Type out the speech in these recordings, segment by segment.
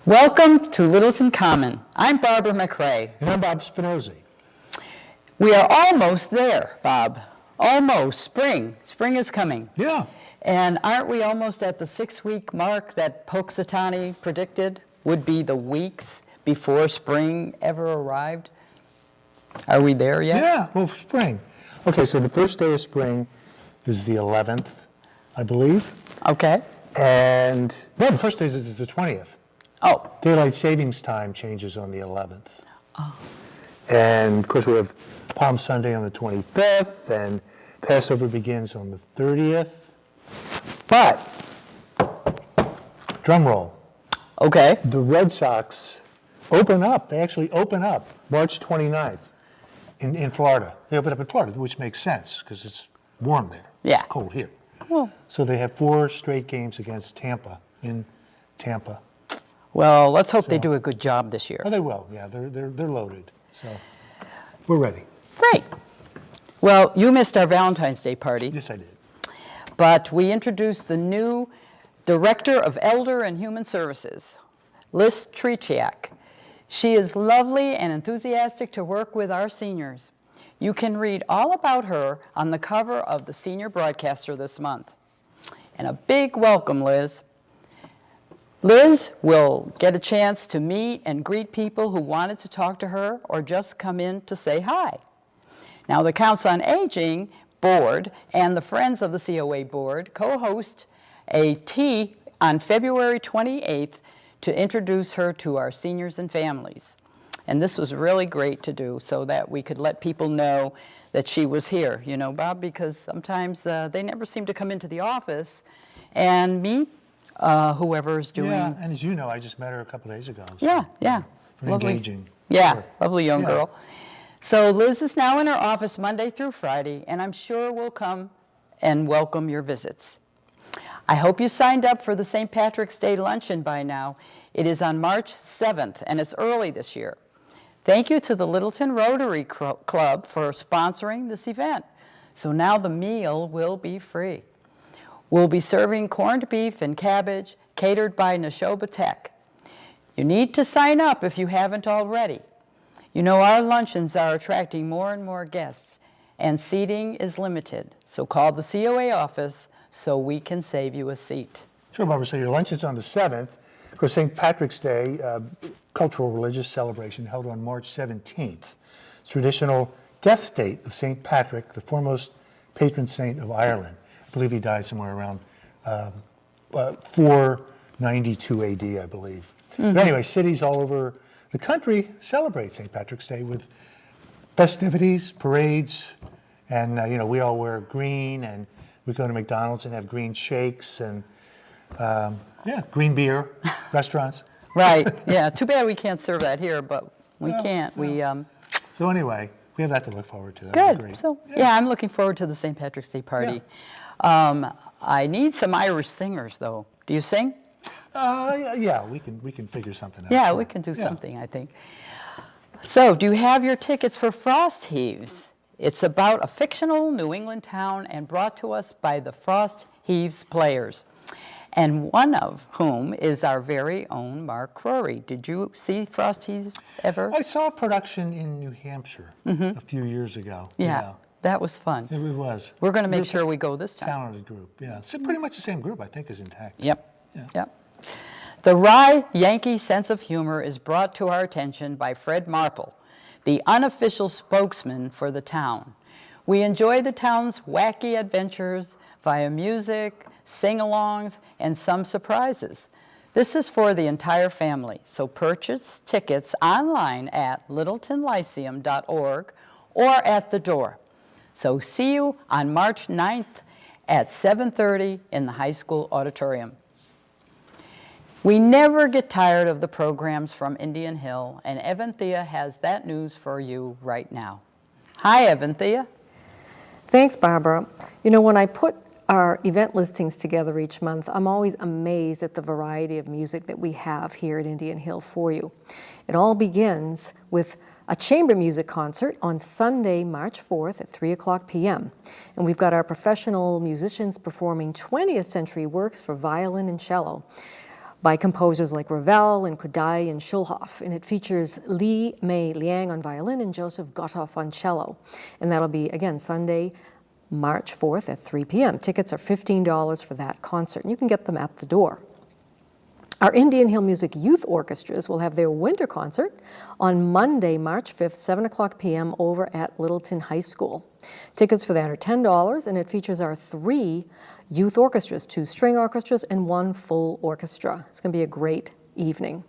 Welcome to Littleton Common. I'm Barbara McRae. And I'm Bob Spinozzi. We are almost there, Bob. Almost. Spring. Spring is coming. Yeah. And aren't we almost at the 6-week mark that Punxsutawney predicted would be the weeks before spring ever arrived? Are we there yet? Yeah, well, spring. Okay, so the first day of spring is the 11th, I believe. Okay. And, no, the first day is the 20th. Oh. Daylight savings time changes on the 11th. Oh. And, of course, we have Palm Sunday on the 25th, and Passover begins on the 30th. But, drum roll. Okay. The Red Sox open up. They actually open up March 29th in Florida. They open up in Florida, which makes sense because it's warm there. Yeah. It's cold here. Well. So they have 4 straight games against Tampa, in Tampa. Well, let's hope they do a good job this year. Oh, they will. Yeah, they're loaded. So we're ready. Great. Well, you missed our Valentine's Day party. Yes, I did. But we introduced the new Director of Elder and Human Services, Liz Trechiak. She is lovely and enthusiastic to work with our seniors. You can read all about her on the cover of the Senior Broadcaster this month. And a big welcome, Liz. Liz will get a chance to meet and greet people who wanted to talk to her or just come in to say hi. Now, the Council on Aging Board and the Friends of the COA Board co-host a tea on February 28th to introduce her to our seniors and families. And this was really great to do so that we could let people know that she was here, you know, Bob, because sometimes they never seem to come into the office and meet whoever's doing. Yeah, and as you know, I just met her a couple days ago. So, Yeah. Very engaging. Yeah, Sure. lovely young girl. So Liz is now in her office Monday through Friday, and I'm sure we'll come and welcome your visits. I hope you signed up for the St. Patrick's Day Luncheon by now. It is on March 7th, and it's early this year. Thank you to the Littleton Rotary Club for sponsoring this event. So now the meal will be free. We'll be serving corned beef and cabbage, catered by Neshoba Tech. You need to sign up if you haven't already. You know, our luncheons are attracting more and more guests, and seating is limited. So call the COA office so we can save you a seat. Sure, Barbara. So your lunch is on the 7th. Of course, St. Patrick's Day, cultural religious celebration held on March 17th. Traditional death date of St. Patrick, the foremost patron saint of Ireland. I believe he died somewhere around 492 AD, I believe. Mm-hmm. But anyway, cities all over the country celebrate St. Patrick's Day with festivities, parades, and you know, we all wear green, and we go to McDonald's and have green shakes and green beer restaurants. Right. Yeah. Too bad we can't serve that here, but we can't. Yeah. So anyway, we have that to look forward to. Good. Great. So yeah, I'm looking forward to the St. Patrick's Day party. Yeah. I need some Irish singers, though. Do you sing? Yeah, we can figure something out. Yeah, sure. we can do something, I think. So, do you have your tickets for Frost Heaves? It's about a fictional New England town and brought to us by the Frost Heaves players, and one of whom is our very own Mark Crory. Did you see Frost Heaves ever? I saw a production in New Hampshire a few years ago. Yeah, that was fun. It was. We're going to make sure we go this time. Talented group, yeah. It's pretty much the same group, I think, is intact. Yep. Yeah. Yep. The wry Yankee sense of humor is brought to our attention by Fred Marple, the unofficial spokesman for the town. We enjoy the town's wacky adventures via music, sing-alongs, and some surprises. This is for the entire family, so purchase tickets online at littletonlyceum.org or at the door. So see you on March 9th at 7:30 in the high school auditorium. We never get tired of the programs from Indian Hill, and Evan Thea has that news for you right now. Hi, Evan Thea. Thanks, Barbara. You know, when I put our event listings together each month, I'm always amazed at the variety of music that we have here at Indian Hill for you. It all begins with a chamber music concert on Sunday, March 4th at 3 o'clock p.m. And we've got our professional musicians performing 20th century works for violin and cello by composers like Ravel and Kodály and Schulhoff. And it features Li Mei Liang on violin and Joseph Gotthoff on cello. And that'll be, again, Sunday, March 4th at 3 p.m. Tickets are $15 for that concert, and you can get them at the door. Our Indian Hill Music Youth Orchestras will have their winter concert on Monday, March 5th, 7 o'clock p.m. over at Littleton High School. Tickets for that are $10, and it features our 3 youth orchestras, 2 string orchestras and 1 full orchestra. It's going to be a great evening.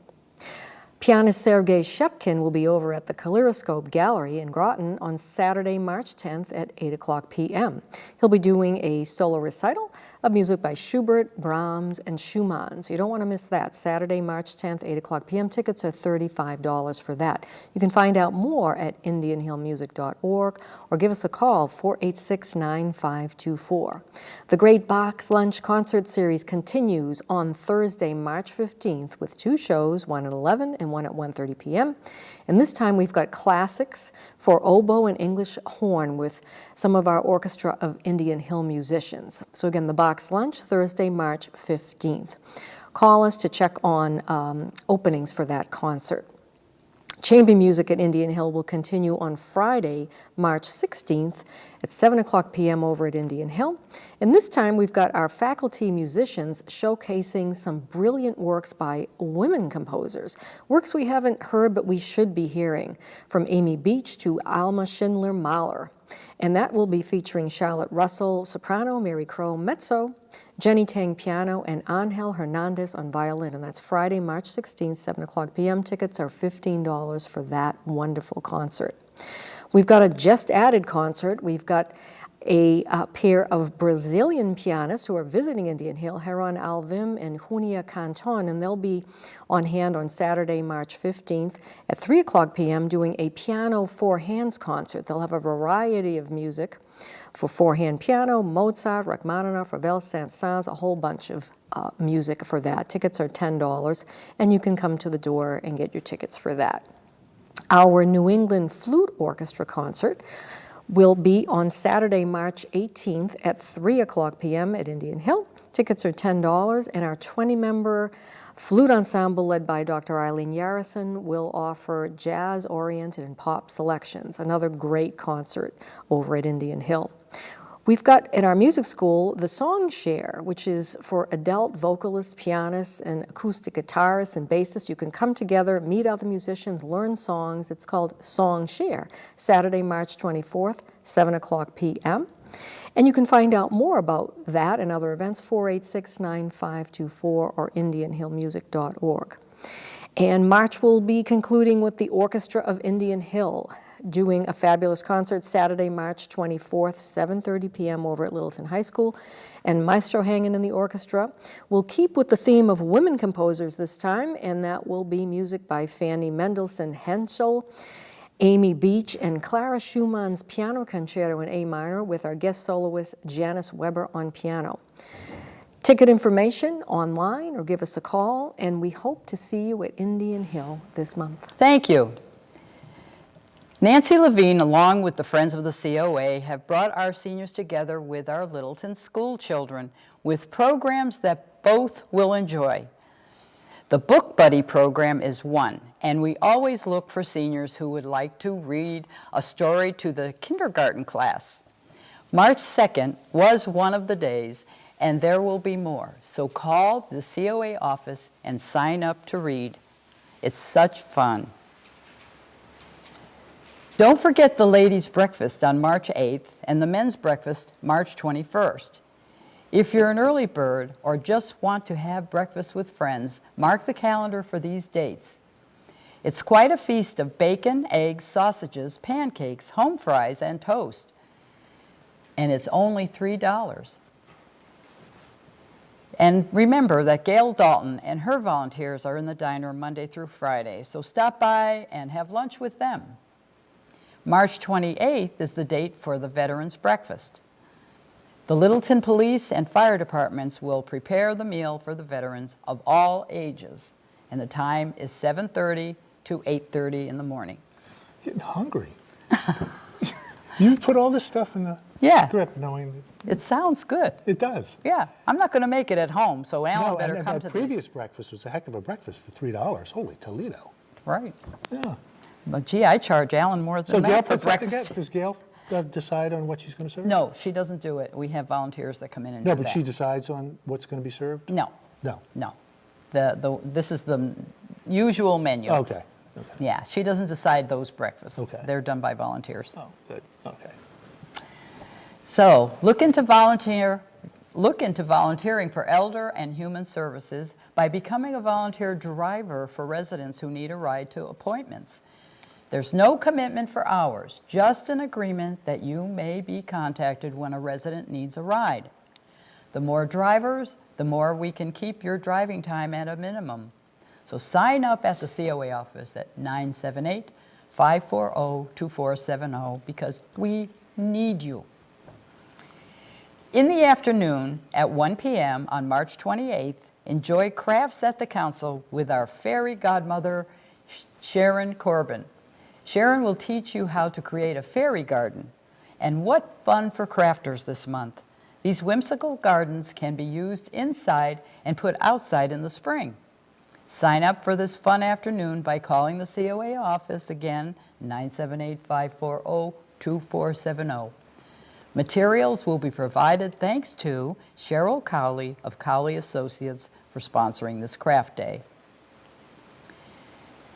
Pianist Sergei Shepkin will be over at the Kaleidoscope Gallery in Groton on Saturday, March 10th at 8 o'clock p.m. He'll be doing a solo recital of music by Schubert, Brahms, and Schumann. So you don't want to miss that. Saturday, March 10th, 8 o'clock p.m. Tickets are $35 for that. You can find out more at indianhillmusic.org or give us a call, 486-9524. The Great Box Lunch Concert Series continues on Thursday, March 15th with 2 shows, one at 11 and one at 1:30 p.m. And this time we've got classics for oboe and English horn with some of our Orchestra of Indian Hill musicians. So again, the Box Lunch, Thursday, March 15th. Call us to check on openings for that concert. Chamber music at Indian Hill will continue on Friday, March 16th at 7 o'clock p.m. over at Indian Hill. And this time we've got our faculty musicians showcasing some brilliant works by women composers, works we haven't heard but we should be hearing, from Amy Beach to Alma Schindler-Mahler. And that will be featuring Charlotte Russell, soprano, Mary Crow, mezzo, Jenny Tang, piano, and Angel Hernandez on violin. And that's Friday, March 16th, 7 o'clock p.m. Tickets are $15 for that wonderful concert. We've got a just added concert. We've got a pair of Brazilian pianists who are visiting Indian Hill, Heron Alvim and Junia Canton, and they'll be on hand on Saturday, March 15th at 3 o'clock p.m. doing a piano 4-hands concert. They'll have a variety of music for 4-hand piano, Mozart, Rachmaninoff, Ravel, Saint-Saëns, a whole bunch of music for that. Tickets are $10, and you can come to the door and get your tickets for that. Our New England Flute Orchestra concert will be on Saturday, March 18th at 3 o'clock p.m. at Indian Hill. Tickets are $10, and our 20-member flute ensemble led by Dr. Eileen Yarrison will offer jazz-oriented and pop selections. Another great concert over at Indian Hill. We've got at our music school the Song Share, which is for adult vocalists, pianists, and acoustic guitarists and bassists. You can come together, meet other musicians, learn songs. It's called Song Share, Saturday, March 24th, 7 o'clock p.m. And you can find out more about that and other events, 486-9524 or indianhillmusic.org. And March will be concluding with the Orchestra of Indian Hill, doing a fabulous concert Saturday, March 24th, 7:30 p.m. over at Littleton High School. And Maestro Hangin in the orchestra will keep with the theme of women composers this time, and that will be music by Fanny Mendelssohn Henschel, Amy Beach, and Clara Schumann's Piano Concerto in A minor with our guest soloist Janice Weber on piano. Ticket information online or give us a call, and we hope to see you at Indian Hill this month. Thank you. Nancy Levine, along with the Friends of the COA, have brought our seniors together with our Littleton school children with programs that both will enjoy. The Book Buddy program is one, and we always look for seniors who would like to read a story to the kindergarten class. March 2nd was one of the days, and there will be more. So call the COA office and sign up to read. It's such fun. Don't forget the ladies' breakfast on March 8th and the men's breakfast March 21st. If you're an early bird or just want to have breakfast with friends, mark the calendar for these dates. It's quite a feast of bacon, eggs, sausages, pancakes, home fries, and toast. And it's only $3. And remember that Gail Dalton and her volunteers are in the diner Monday through Friday, so stop by and have lunch with them. March 28th is the date for the Veterans Breakfast. The Littleton Police and Fire Departments will prepare the meal for the veterans of all ages, and the time is 7:30 to 8:30 in the morning. Getting hungry. You put all this stuff in the Yeah. script knowing that It sounds good. it does. Yeah, I'm not going to make it at home, so Alan No, better and come that to this. previous breakfast was a heck of a breakfast for $3. Holy Toledo. Right. Yeah. But gee, I charge Alan more So than Gail that for puts that together. breakfast. Does Gail decide on what she's going to serve? No, she doesn't do it. We have volunteers that come in and No, do but that. she decides on what's going to be served? No, No. no. This is the usual menu. Okay. Okay. Yeah, she doesn't decide those breakfasts. Okay. They're done by volunteers. Oh, good. Okay. So look into volunteering for elder and human services by becoming a volunteer driver for residents who need a ride to appointments. There's no commitment for hours, just an agreement that you may be contacted when a resident needs a ride. The more drivers, the more we can keep your driving time at a minimum. So sign up at the COA office at 978-540-2470 because we need you. In the afternoon at 1 p.m. on March 28th, enjoy crafts at the council with our fairy godmother, Sharon Corbin. Sharon will teach you how to create a fairy garden. And what fun for crafters this month. These whimsical gardens can be used inside and put outside in the spring. Sign up for this fun afternoon by calling the COA office again, 978-540-2470. Materials will be provided thanks to Cheryl Cowley of Cowley Associates for sponsoring this craft day.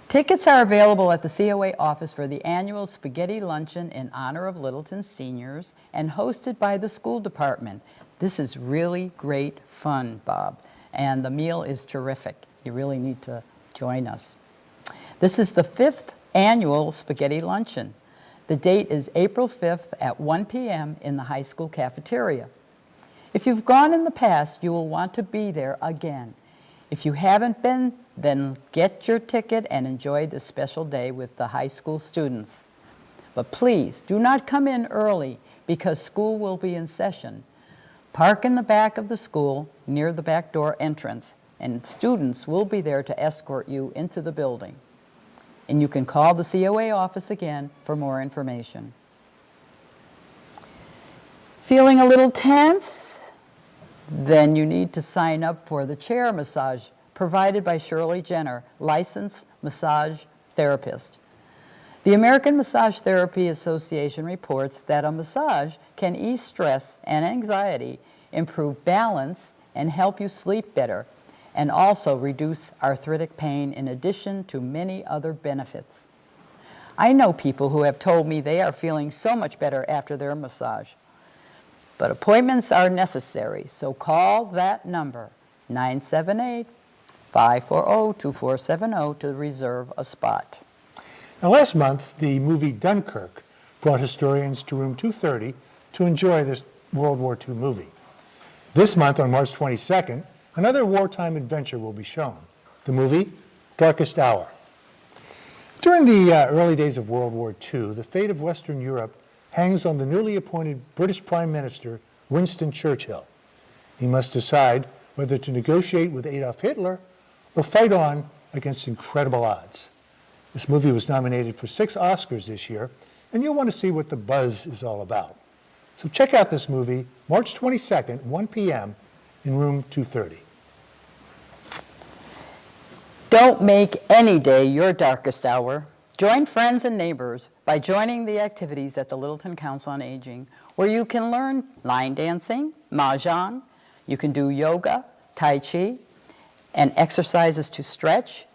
Tickets are available at the COA office for the annual Spaghetti Luncheon in honor of Littleton seniors and hosted by the school department. This is really great fun, Bob, and the meal is terrific. You really need to join us. This is the 5th annual Spaghetti Luncheon. The date is April 5th at 1 p.m. in the high school cafeteria. If you've gone in the past, you will want to be there again. If you haven't been, then get your ticket and enjoy this special day with the high school students. But please, do not come in early because school will be in session. Park in the back of the school near the back door entrance, and students will be there to escort you into the building. And you can call the COA office again for more information. Feeling a little tense? Then you need to sign up for the chair massage provided by Shirley Jenner, licensed massage therapist. The American Massage Therapy Association reports that a massage can ease stress and anxiety, improve balance, and help you sleep better, and also reduce arthritic pain in addition to many other benefits. I know people who have told me they are feeling so much better after their massage. But appointments are necessary, so call that number, 978-540-2470 to reserve a spot. Now, last month, the movie Dunkirk brought historians to room 230 to enjoy this World War II movie. This month, on March 22nd, another wartime adventure will be shown, the movie Darkest Hour. During the early days of World War II, the fate of Western Europe hangs on the newly appointed British Prime Minister, Winston Churchill. He must decide whether to negotiate with Adolf Hitler or fight on against incredible odds. This movie was nominated for 6 Oscars this year, and you'll want to see what the buzz is all about. So check out this movie, March 22nd, 1 p.m. in room 230. Don't make any day your darkest hour. Join friends and neighbors by joining the activities at the Littleton Council on Aging, where you can learn line dancing, mahjong, you can do yoga, tai chi, and exercises to stretch,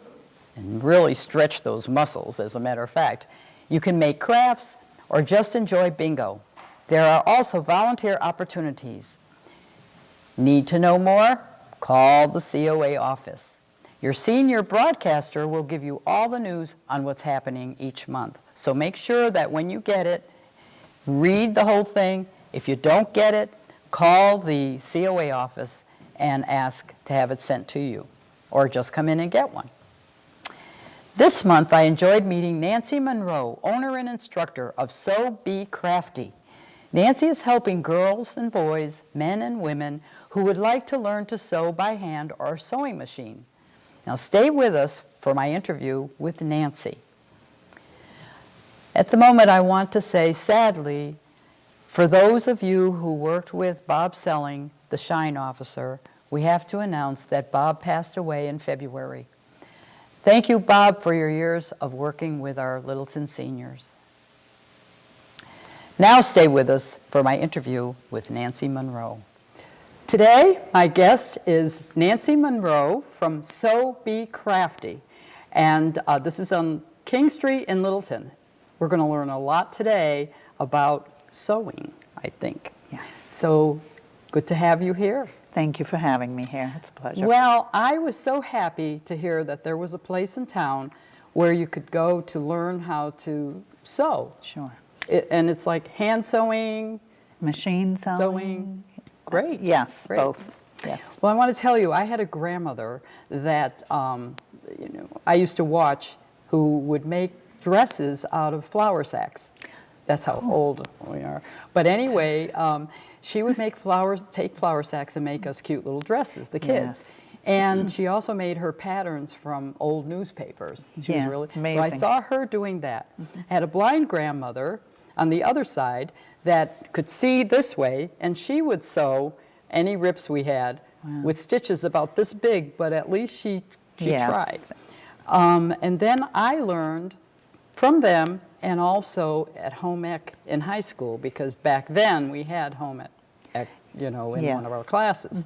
and really stretch those muscles, as a matter of fact. You can make crafts or just enjoy bingo. There are also volunteer opportunities. Need to know more? Call the COA office. Your senior broadcaster will give you all the news on what's happening each month. So make sure that when you get it, read the whole thing. If you don't get it, call the COA office and ask to have it sent to you, or just come in and get one. This month, I enjoyed meeting Nancy Munroe, owner and instructor of Sew Be Crafty. Nancy is helping girls and boys, men and women who would like to learn to sew by hand or sewing machine. Now stay with us for my interview with Nancy. At the moment, I want to say, sadly, for those of you who worked with Bob Selling, the Shine officer, we have to announce that Bob passed away in February. Thank you, Bob, for your years of working with our Littleton seniors. Now stay with us for my interview with Nancy Munroe. Today, my guest is Nancy Munroe from Sew Be Crafty, and this is on King Street in Littleton. We're going to learn a lot today about sewing, I think. Yes. So, good to have you here. Thank you for having me here. It's a pleasure. Well, I was so happy to hear that there was a place in town where you could go to learn how to sew. Sure. And it's like hand sewing, Machine sewing? sewing. Great. Yes, Great. both. Yes. Well, I want to tell you, I had a grandmother that I used to watch who would make dresses out of flour sacks. That's how old we are. But anyway, she would take flour sacks and make us cute little dresses, the kids. Yes. And she also made her patterns from old newspapers. She was Yeah, really So I amazing. saw her doing that. I had a blind grandmother on the other side that could see this way, and she would sew any rips we had with stitches about this big, but at least she Yes. tried. And then I learned from them and also at home ec in high school, because back then we had home ec, in one Yes. of our classes.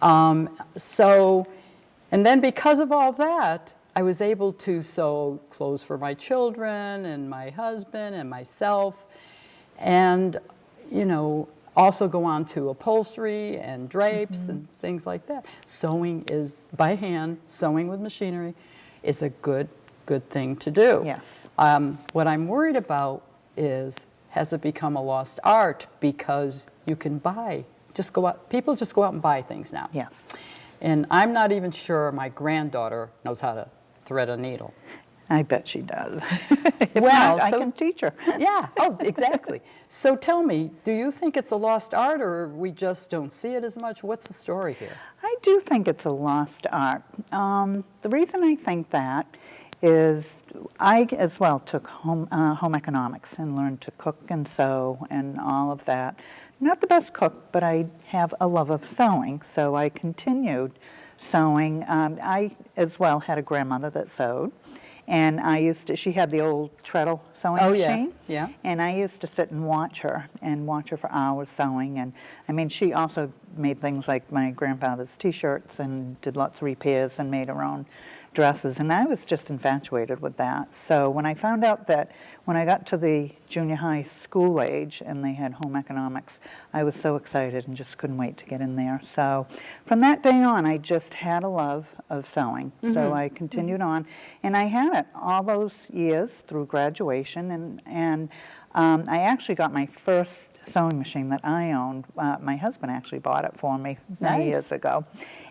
And then because of all that, I was able to sew clothes for my children and my husband and myself, and, also go on to upholstery and drapes and things like that. Sewing is by hand, sewing with machinery is a good thing to do. Yes. What I'm worried about is, has it become a lost art because you can people just go out and buy things now. Yes. And I'm not even sure my granddaughter knows how to thread a needle. I bet she does. Well, I so- can teach her. Yeah, exactly. So tell me, do you think it's a lost art, or we just don't see it as much? What's the story here? I do think it's a lost art. The reason I think that is I as well took home economics and learned to cook and sew and all of that. Not the best cook, but I have a love of sewing, so I continued sewing. I as well had a grandmother that sewed, and she had the old treadle sewing machine. Yeah. And I used to sit and watch her for hours sewing. And I mean, she also made things like my grandfather's T-shirts and did lots of repairs and made her own dresses. And I was just infatuated with that. So when I found out that when I got to the junior high school age and they had home economics, I was so excited and just couldn't wait to get in there. So from that day on, I just had a love of sewing. So I continued on, and I had it all those years through graduation. And I actually got my first sewing machine that I owned. My husband actually bought it for me many Nice. years ago.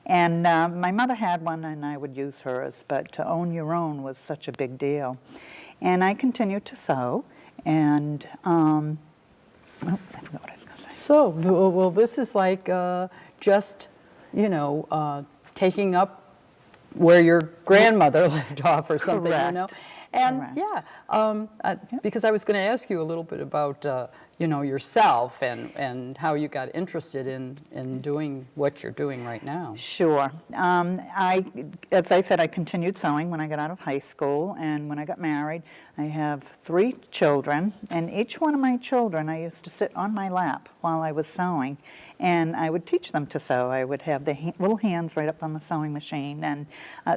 And my mother had one, and I would use hers, but to own your own was such a big deal. And I continued to sew, and I forgot what I was going to say. So, well, this is like just, taking up where your grandmother left off or something, Correct. And Correct. because I was going to ask you a little bit about, yourself and how you got interested in doing what you're doing right now. Sure. As I said, I continued sewing when I got out of high school, and when I got married, I have 3 children, and each one of my children, I used to sit on my lap while I was sewing, and I would teach them to sew. I would have the little hands right up on the sewing machine, and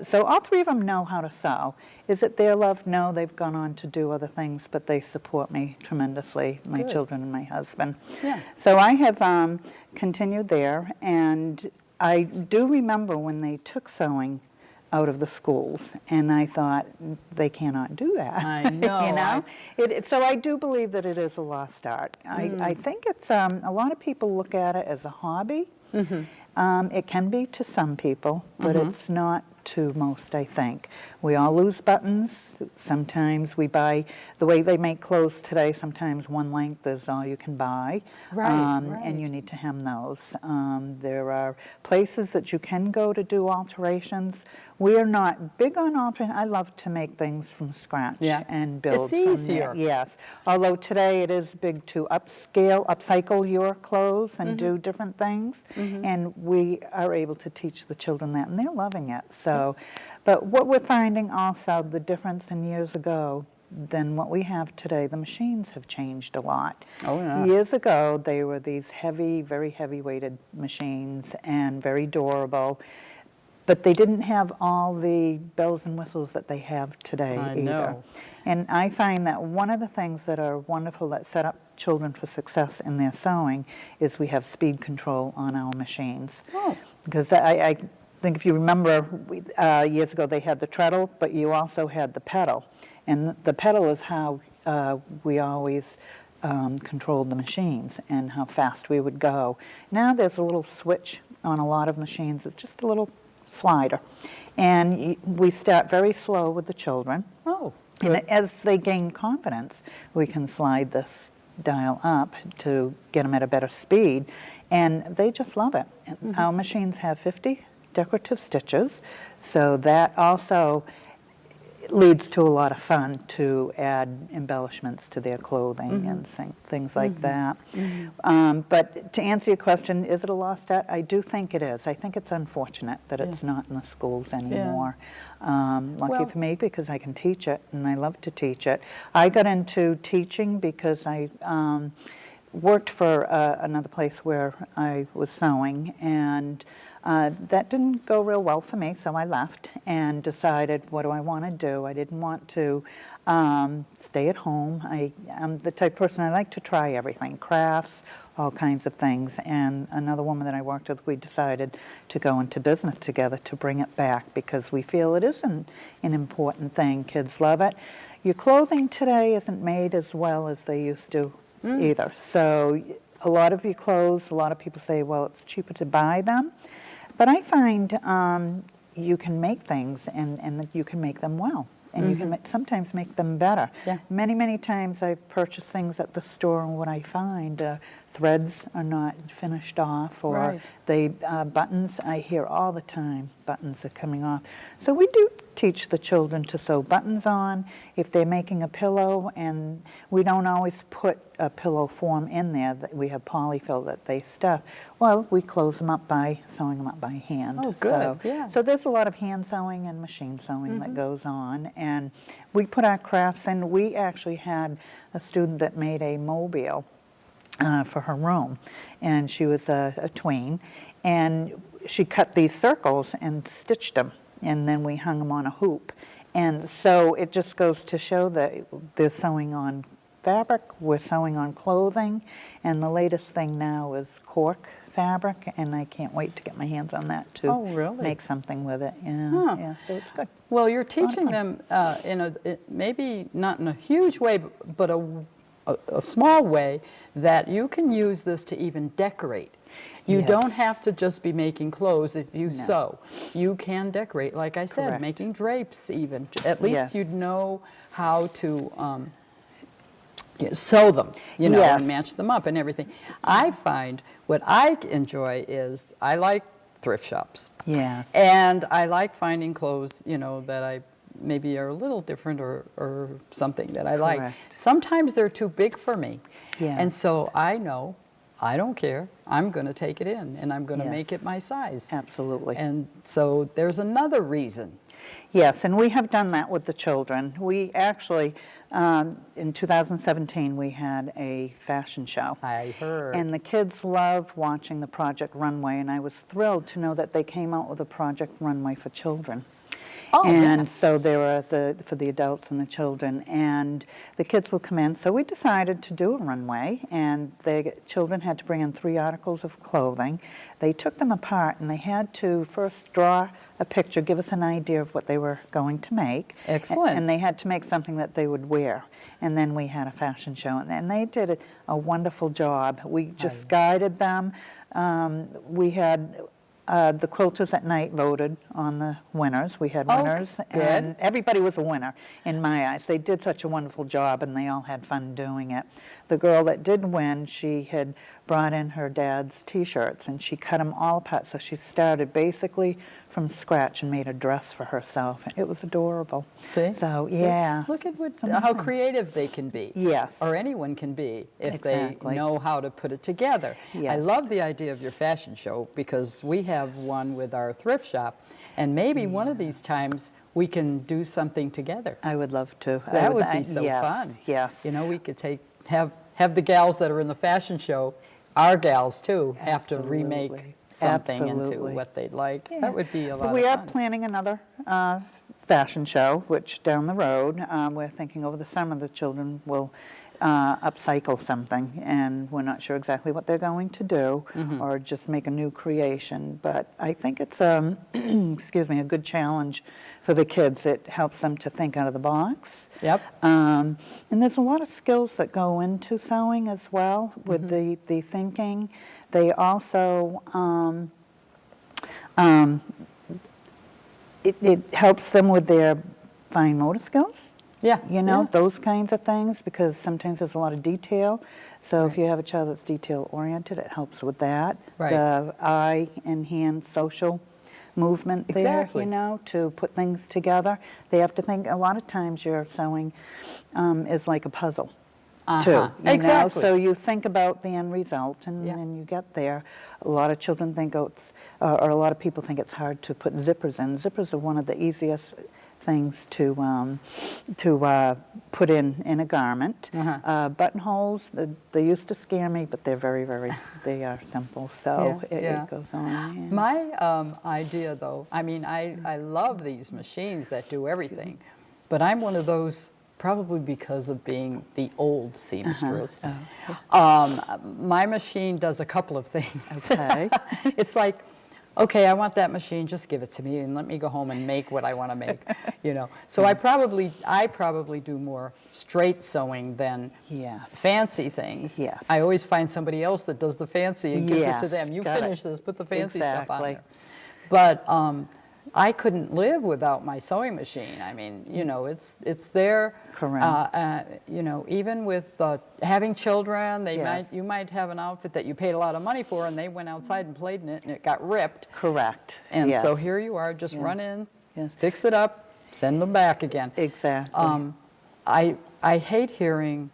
so all 3 of them know how to sew. Is it their love? No, they've gone on to do other things, but they support me tremendously, my Good. children and my husband. Yeah. So I have continued there, and I do remember when they took sewing out of the schools, and I thought, they cannot do that. I know. So I do believe that it is a lost art. I think it's, a lot of people look at it as a hobby. It can be to some people, but it's not to most, I think. We all lose buttons. Sometimes we buy, the way they make clothes today, sometimes one length is all you can buy. Right, And you need to hem those. There are places that you can go to do alterations. We are not big on alterations. I love to make things from scratch and build It's from easier. there. Yes. Although today it is big to upcycle your clothes and do different things. And we are able to teach the children that, and they're loving it. So, but what we're finding also, the difference in years ago than what we have today, the machines have changed a lot. Oh, yeah. Years ago, they were these heavy, very heavy-weighted machines and very durable. But they didn't have all the bells and whistles that they have today I either. know. And I find that one of the things that are wonderful that set up children for success in their sewing is we have speed control on our machines. Oh. Because I think if you remember, years ago they had the treadle, but you also had the pedal. And the pedal is how we always controlled the machines and how fast we would go. Now there's a little switch on a lot of machines. It's just a little slider. And we start very slow with the children. Oh, And good. as they gain confidence, we can slide this dial up to get them at a better speed. And they just love it. And our machines have 50 decorative stitches. So that also leads to a lot of fun to add embellishments to their clothing and things like that. But to answer your question, is it a lost art? I do think it is. I think it's unfortunate that it's not in the schools anymore. Lucky Well- for me, because I can teach it, and I love to teach it. I got into teaching because I worked for another place where I was sewing, and that didn't go real well for me, so I left and decided, what do I want to do? I didn't want to stay at home. I'm the type of person, I like to try everything, crafts, all kinds of things. And another woman that I worked with, we decided to go into business together to bring it back because we feel it is an important thing. Kids love it. Your clothing today isn't made as well as they used to either. So a lot of your clothes, a lot of people say, well, it's cheaper to buy them. But I find you can make things and that you can make them well. And you can sometimes make them better. Yeah. Many, many times I've purchased things at the store, and what I find, threads are not finished off, or Right. they buttons, I hear all the time, buttons are coming off. So we do teach the children to sew buttons on if they're making a pillow, and we don't always put a pillow form in there. That we have polyfill that they stuff. Well, we close them up by sewing them up by hand. Oh, good, yeah. So there's a lot of hand sewing and machine sewing that goes on, and we put our crafts in. We actually had a student that made a mobile for her room, and she was a tween, and she cut these circles and stitched them, and then we hung them on a hoop. And so it just goes to show that they're sewing on fabric, we're sewing on clothing, and the latest thing now is cork fabric, and I can't wait to get my hands on that to Oh, really? make something with it. Yeah, Huh. yeah, so it's good. Well, you're teaching them maybe not in a huge way, but a small way that you can use this to even decorate. You Yes. don't have to just be making clothes if you sew. You can decorate, like I said, Correct. making drapes even. At least Yes. you'd know how to sew them, Yes. and match them up and everything. I find what I enjoy is I like thrift shops. Yes. And I like finding clothes, that I maybe are a little different or something that I like. Correct. Sometimes they're too big for me. Yeah. And so I know, I don't care. I'm going to take it in and I'm going to Yes. make it my size. Absolutely. And so there's another reason. Yes, and we have done that with the children. We actually, in 2017, we had a fashion show. I heard. And the kids loved watching the Project Runway, and I was thrilled to know that they came out with a Project Runway for children. Oh, and yeah. so they were for the adults and the children, and the kids will come in. So we decided to do a runway, and the children had to bring in 3 articles of clothing. They took them apart, and they had to first draw a picture, give us an idea of what they were going to make. Excellent. And they had to make something that they would wear. And then we had a fashion show, and they did a wonderful job. We just guided them. We had the quilters at night voted on the winners. We had Oh, winners, good. and everybody was a winner in my eyes. They did such a wonderful job, and they all had fun doing it. The girl that did win, she had brought in her dad's T-shirts, and she cut them all apart. So she started basically from scratch and made a dress for herself. It was adorable. See? So, See? yeah. Look at how Amazing. creative they can be. Yes. Or anyone can be if Exactly. they know how to put it together. I Yes. love the idea of your fashion show because we have one with our thrift shop, and maybe one of these times we can do something together. I would love to. That would be so yes, fun. Yes. You know, we could have the gals that are in the fashion show, our gals too, have to remake Absolutely. something into Absolutely. what they'd like. Yeah. That would be a lot We of are fun. planning another fashion show, which down the road, we're thinking over the summer the children will upcycle something, and we're not sure exactly what they're going to do, or just make a new creation. But I think it's excuse me, a good challenge for the kids. It helps them to think out of the box. Yep. And there's a lot of skills that go into sewing as well with the thinking. They also, it helps them with their fine motor skills. Yeah. You know, yeah. those kinds of things, because sometimes there's a lot of detail. So if you have a child that's detail oriented, it helps with that. Right. The eye and hand social movement there, Exactly. you know, to put things together. They have to think, a lot of times your sewing is like a puzzle. Too, you Exactly. know? So you think about the end result, and Yeah. then you get there. A lot of children think, or a lot of people think it's hard to put zippers in. Zippers are one of the easiest things to put in a garment. Buttonholes, they used to scare me, but they're they are simple. So Yeah. it goes on. Yeah. My idea, though, I mean, I love these machines that do everything, but I'm one of those, probably because of being the old seamstress. My machine does a couple of things. Okay. It's like, okay, I want that machine, just give it to me and let me go home and make what I want to make, you know. So I probably do more straight sewing than Yes. fancy things. Yes. I always find somebody else that does the fancy and gives it to Yes, them. You got it. finish this, put the fancy stuff on Exactly. there. But I couldn't live without my sewing machine. I mean, you know, it's there. Correct. You know, even with having children, Yes. you might have an outfit that you paid a lot of money for, and they went outside and played in it, and it got ripped. Correct. And yes. so here you are, just Yeah. run in, Yes. fix it up, send them back again. Exactly. I hate hearing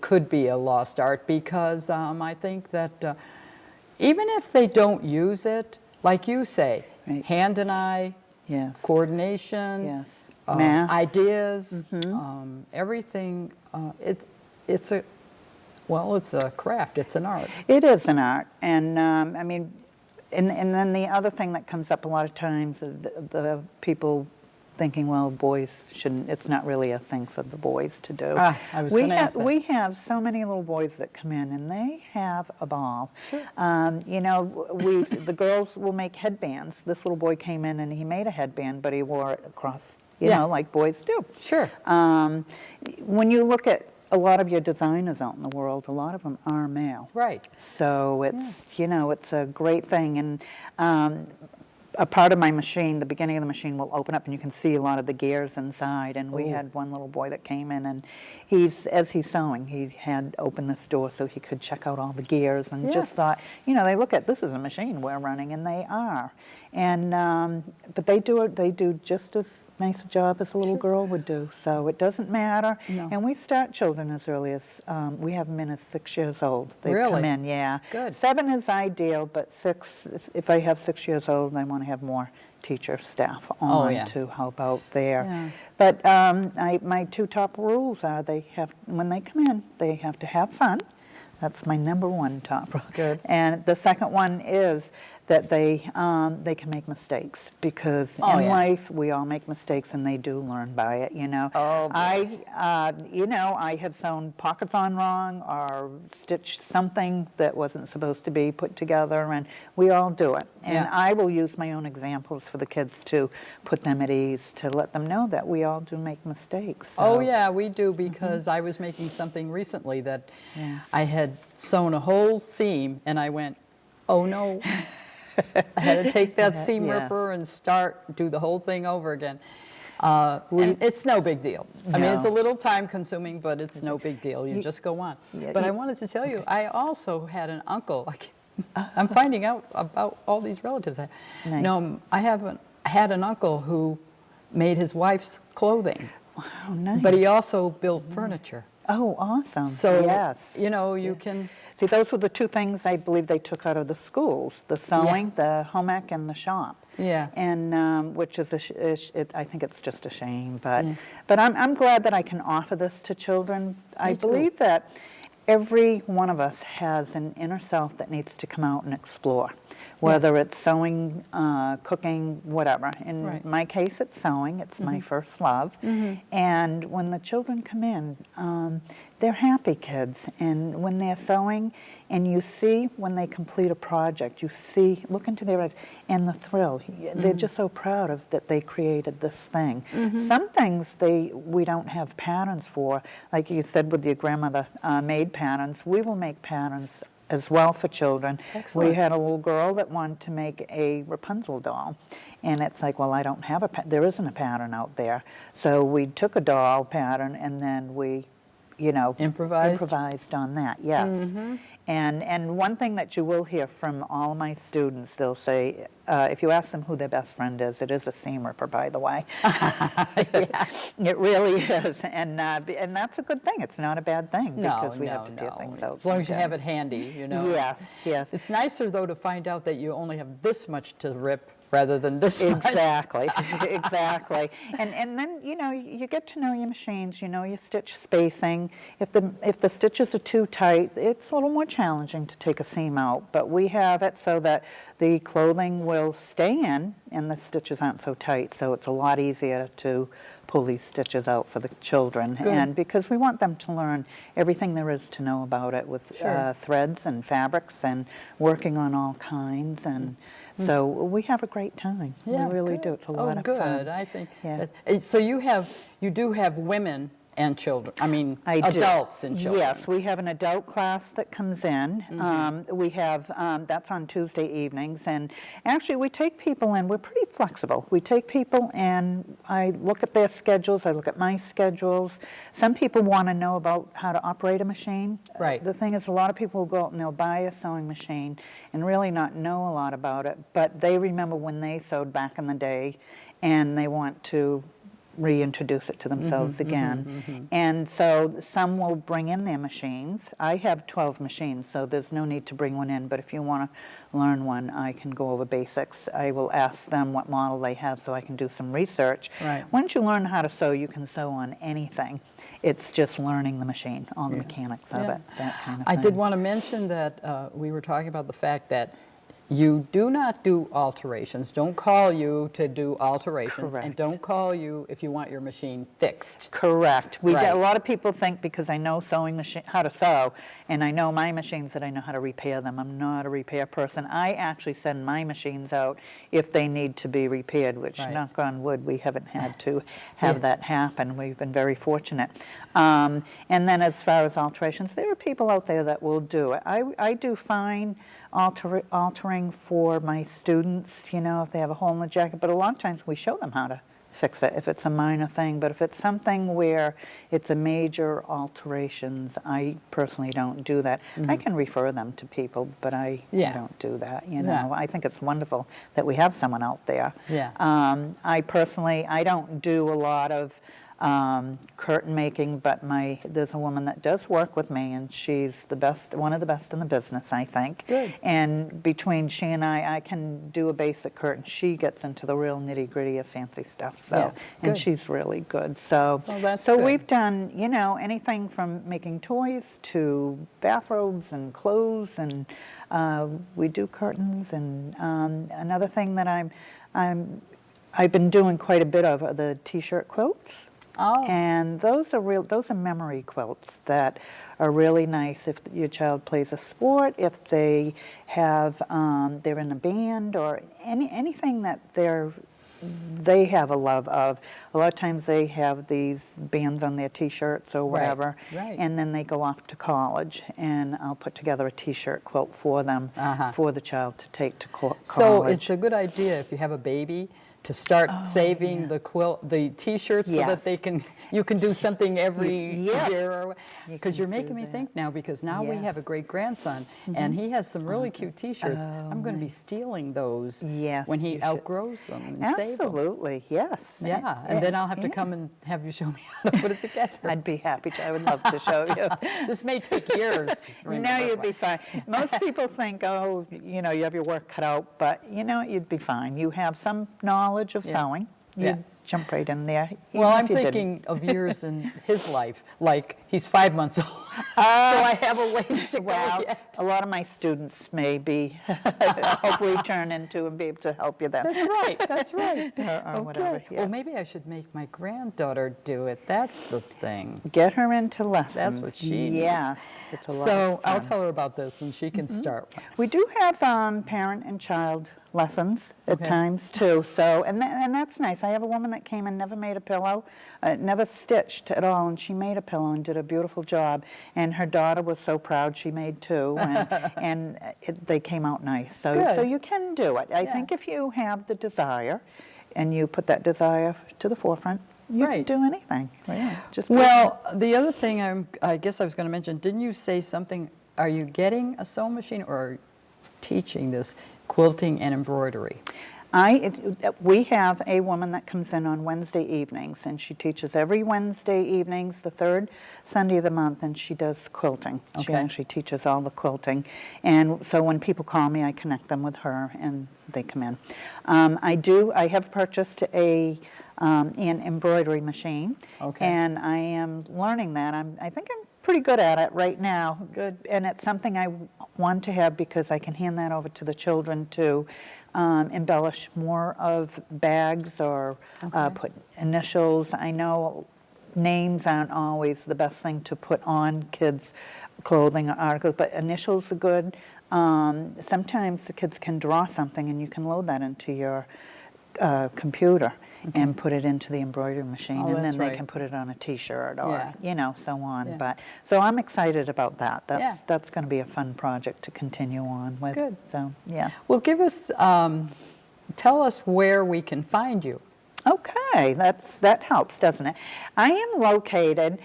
could be a lost art, because I think that even if they don't use it, like you say, Right. hand and eye, Yes. coordination, Yes. Math. ideas, everything. It's a craft. It's an art. It is an art, and I mean, and then the other thing that comes up a lot of times is the people thinking, well, boys shouldn't. It's not really a thing for the boys to do. I was gonna ask that. We have so many little boys that come in, and they have a ball. Sure. You know, the girls will make headbands. This little boy came in and he made a headband, but he wore it across, you Yeah. know, like boys do. Sure. When you look at a lot of your designers out in the world, a lot of them are male. Right. So it's, you know, it's a great thing. And a part of my machine, the beginning of the machine will open up and you can see a lot of the gears inside. And we had one little boy that came in, and as he's sewing, he had opened this door so he could check out all the gears, and just thought, you know, they look at, this is a machine we're running, and they are. And, but they do just as nice a job as a little girl would do. So it doesn't matter. No. And we start children as early as, we have them in as 6 years old. They Really? come in, yeah. Good. 7 is ideal, but 6, if I have 6 years old, I want to have more teacher staff on yeah. to help out there. Yeah. But my 2 top rules are when they come in, they have to have fun. That's my number 1 top rule. Good. And the second one is that they can make mistakes, because Oh, in yeah. life we all make mistakes, and they do learn by it. You know, Oh, boy. I have sewn pockets on wrong, or stitched something that wasn't supposed to be put together, and we all do it. And Yeah. I will use my own examples for the kids to put them at ease, to let them know that we all do make mistakes. Oh So- yeah, we do, because I was making something recently that Yeah. I had sewn a whole seam, and I went, oh no, I had to take that seam Yes. ripper and do the whole thing over again. And it's no big deal. I mean, it's a No. little time consuming, but it's no big deal. You just go on. Yeah, But I you- wanted to tell you, I also had an uncle. I'm finding out about all these relatives. Nice. No, I had an uncle who made his wife's clothing, Oh, nice. but he also built furniture. Oh, awesome. So, yes. you know, you can, See, those were the two things I believe they took out of the schools, the sewing, the home ec, and the shop. Yeah. And which is, I think it's just a shame, but I'm glad that I can offer this to children. I too. believe that every one of us has an inner self that needs to come out and explore, whether it's sewing, cooking, whatever. In Right. my case, it's sewing. It's my first love. And when the children come in, they're happy kids. And when they're sewing, and you see when they complete a project, you see, look into their eyes, and the thrill. They're just so proud of that they created this thing. Some things we don't have patterns for, like you said with your grandmother made patterns. We will make patterns as well for children. Excellent. We had a little girl that wanted to make a Rapunzel doll. And it's like, well, I don't have there isn't a pattern out there. So we took a doll pattern and then we, improvised on that, yes. And one thing that you will hear from all my students, they'll say, if you ask them who their best friend is, it is a seam ripper, by the way. It really is, and that's a good thing. It's not a bad thing because we have to tear things out. As long as you have sometimes. it handy, you know. Yes, yes. It's nicer, though, to find out that you only have this much to rip rather than this much. Exactly, exactly. And then, you get to know your machines, your stitch spacing. If the stitches are too tight, it's a little more challenging to take a seam out, but we have it so that the clothing will stay in and the stitches aren't so tight, so it's a lot easier to pull these stitches out for the children. Good. And because we want them to learn everything there is to know about it with Sure. threads and fabrics and working on all kinds, and so we have a great time. Yeah, we really good. do. It's a lot of good. fun. I think. Yeah. So you do have women and children. I mean, I do. adults and children. Yes, we have an adult class that comes in. We have, that's on Tuesday evenings, and actually we take people in, we're pretty flexible. We take people and I look at their schedules, I look at my schedules. Some people want to know about how to operate a machine. Right. The thing is, a lot of people will go out and they'll buy a sewing machine and really not know a lot about it, but they remember when they sewed back in the day and they want to reintroduce it to themselves again. And so some will bring in their machines. I have 12 machines, so there's no need to bring one in, but if you want to learn one, I can go over basics. I will ask them what model they have so I can do some research. Right. Once you learn how to sew, you can sew on anything. It's just learning the machine, all the mechanics of Yeah. it, that kind of I thing. did want to mention that we were talking about the fact that you do not do alterations. Don't call you to do alterations. And Correct. don't call you if you want your machine fixed. Correct. We Right. get a lot of people think because I know sewing machine how to sew, and I know my machines that I know how to repair them. I'm not a repair person. I actually send my machines out if they need to be repaired, which Right. knock on wood, we haven't had to have Yeah. that happen. We've been very fortunate. And then as far as alterations, there are people out there that will do it. I do fine altering for my students, if they have a hole in the jacket, but a lot of times we show them how to fix it if it's a minor thing, but if it's something where it's a major alterations, I personally don't do that. I can refer them to people, but I Yeah. don't do that, Yeah. I think it's wonderful that we have someone out there. Yeah. I personally, I don't do a lot of curtain making, but there's a woman that does work with me, and she's the best, one of the best in the business, I think. Good. And between she and I can do a basic curtain. She gets into the real nitty gritty of fancy stuff, so, Yeah, and good. she's really good. So, Well, that's so good. we've done, anything from making toys to bathrobes and clothes, and we do curtains. And another thing that I've been doing quite a bit of are the t-shirt quilts. Oh. And those are memory quilts that are really nice if your child plays a sport, if they have they're in a band, or anything that they're they have a love of. A lot of times they have these bands on their T-shirts or whatever, right. and then they go off to college, and I'll put together a T-shirt quilt for them, for the child to take to college. So it's a good idea if you have a baby to start saving the T-shirts so Yes. that you can do something every Yeah. year. You Because can you're making do me that. think now, because now we Yes. have a great grandson, and he has some really cute T-shirts. I'm going to be stealing those Yes, when he you should. outgrows them and save them. Absolutely, yes. Yeah, and then I'll have to Yeah. come and have you show me how to put it together. I'd be happy to. I would love to show you. This may take years. No, you'd be fine. Most people think, oh, you know, you have your work cut out, but you know, you'd be fine. You have some knowledge of sewing. You'd Yeah. jump right in there. Well, even I'm if you didn't. thinking of years in his life, like he's 5 months old, so I have a ways to go Well, yet. a lot of my students may be hopefully turn into and be able to help you then. That's right, that's right. Or whatever, yeah. Well, maybe I should make my granddaughter do it. That's the thing. Get her into lessons. That's what she needs. Yes, it's a lot So of I'll fun. tell her about this, and she can start. We do have parent and child lessons at Okay. times too. So and that's nice. I have a woman that came and never made a pillow, never stitched at all, and she made a pillow and did a beautiful job. And her daughter was so proud she made two, and they came out nice. So Good. you can do it. I Yeah. think if you have the desire, and you put that desire to the forefront, you Right. can do anything. Yeah. Just Well, the other thing I guess I was going to mention, didn't you say something, are you getting a sewing machine or teaching this quilting and embroidery? We have a woman that comes in on Wednesday evenings, and she teaches every Wednesday evenings, the third Sunday of the month, and she does quilting. She Okay. actually teaches all the quilting. And so when people call me, I connect them with her, and they come in. I have purchased an embroidery machine, Okay. and I am learning that. I think I'm pretty good at it right now. Good. And it's something I want to have because I can hand that over to the children to embellish more of bags or put initials. I know names aren't always the best thing to put on kids' clothing or articles, but initials are good. Sometimes the kids can draw something and you can load that into your computer and put it into the embroidery machine, Oh, and that's then they right. can put it on a T-shirt or Yeah. you know, so on. Yeah. But so I'm excited about that. Yeah. That's going to be a fun project to continue on with. Good. So yeah. Well, tell us where we can find you. Okay, that helps, doesn't it? I am located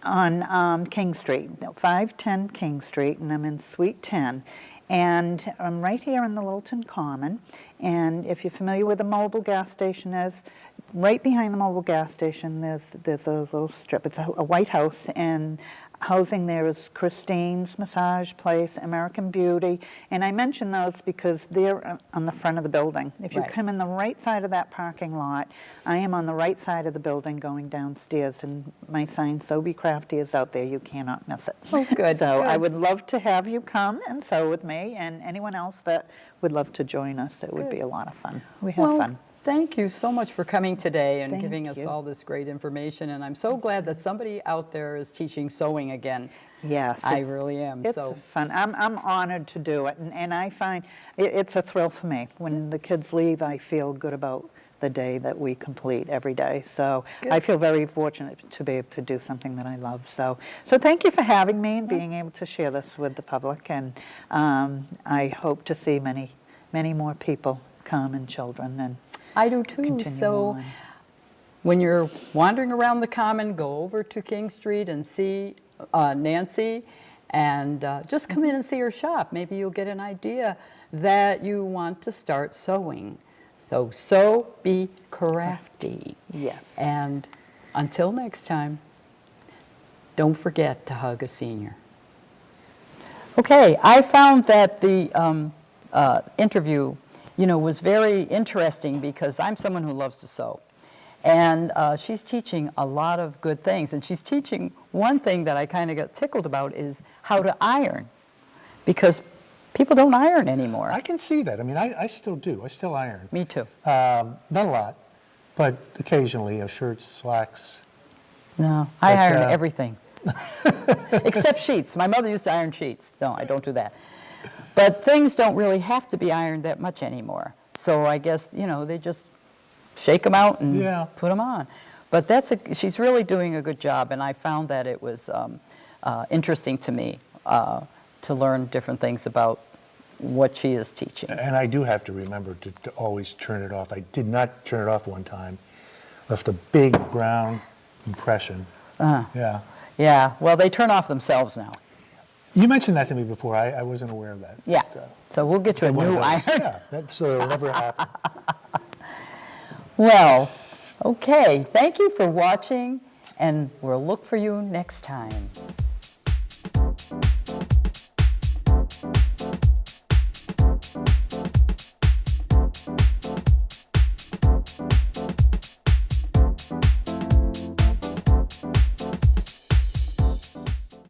on King Street, 510 King Street, and I'm in Suite 10. And I'm right here in the Littleton Common. And if you're familiar where the mobile gas station is, right behind the mobile gas station, there's a little strip. It's a white house, and housing there is Christine's Massage Place, American Beauty. And I mention those because they're on the front of the building. If you Right. come in the right side of that parking lot, I am on the right side of the building going downstairs, and my sign, Sew Be Crafty, is out there. You cannot miss it. Oh, good, So I good. would love to have you come and sew with me, and anyone else that would love to join us. It would be a lot of fun. We have Well, fun. thank you so much for coming today and Thank giving us you. all this great information. And I'm so glad that somebody out there is teaching sewing again. Yes. I it's- really am. It's So fun. I'm honored to do it, and I find it's a thrill for me. When the kids leave, I feel good about the day that we complete every day. So I feel very fortunate to be able to do something that I love. So thank you for having me and being able to share this with the public. And I hope to see many more people come, and children, and I do too. continue So on. when you're wandering around the Common, go over to King Street and see Nancy, and just come in and see her shop. Maybe you'll get an idea that you want to start sewing. So Sew Be Crafty. Yes. And until next time, don't forget to hug a senior. Okay, I found that the interview, was very interesting because I'm someone who loves to sew. And she's teaching a lot of good things. And she's teaching one thing that I kind of got tickled about is how to iron. Because people don't iron anymore. I can see that. I mean, I still do. I still iron. Me too. Not a lot, but occasionally, shirts, slacks. No, I But, iron everything. Except sheets. My mother used to iron sheets. No, I don't do that. But things don't really have to be ironed that much anymore. So I guess, they just shake them out and Yeah. put them on. But she's really doing a good job, and I found that it was interesting to me to learn different things about what she is teaching. And I do have to remember to always turn it off. I did not turn it off one time. Left a big brown impression. Yeah. Yeah, well, they turn off themselves now. You mentioned that to me before. I wasn't aware of that. Yeah, so we'll get you a One of new those. iron. Yeah, so it'll never happen. Well, okay, thank you for watching, and we'll look for you next time.